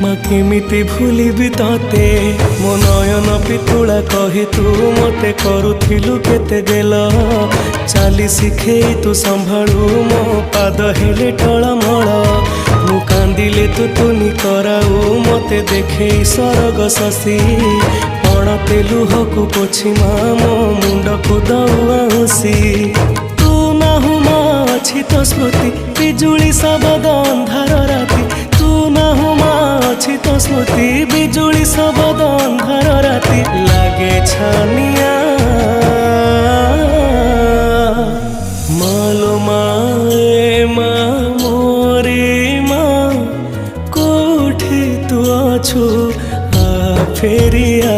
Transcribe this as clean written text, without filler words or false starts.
মা কেমিতি ভুলিবি ততে মো নয়ন পিতুলা কহি তু মতে করুথিলু কেতে গেল চালি শিখেই তু সম্ভাଳୁ মো পাদ হেলে টଳମଳ মু কান্দিলে তু তুনি କରାଉ মতে দেখেই স্বর্গ শশী পড়তে লুহকু পোছি মা মো মুন্ডকু দৌ আউসি তু নাহু মা ଅଛି ତ ସ୍ମୃତି ବିଜୁଳି ଶବଦ ଅନ୍ଧାର ରାତି ତୁ ନାହୁ ମା ଅଛି ତ ସ୍ମୃତି ବିଜୁଳି ଶବଦ ଅନ୍ଧାର ରାତି ଲାଗେ ଛାନିଆ ମାଲୋ ମା ଏ ମା ମୋରି ମା କୋଉଠି ତୁ ଅଛୁ ଆ ଫେରିଆ।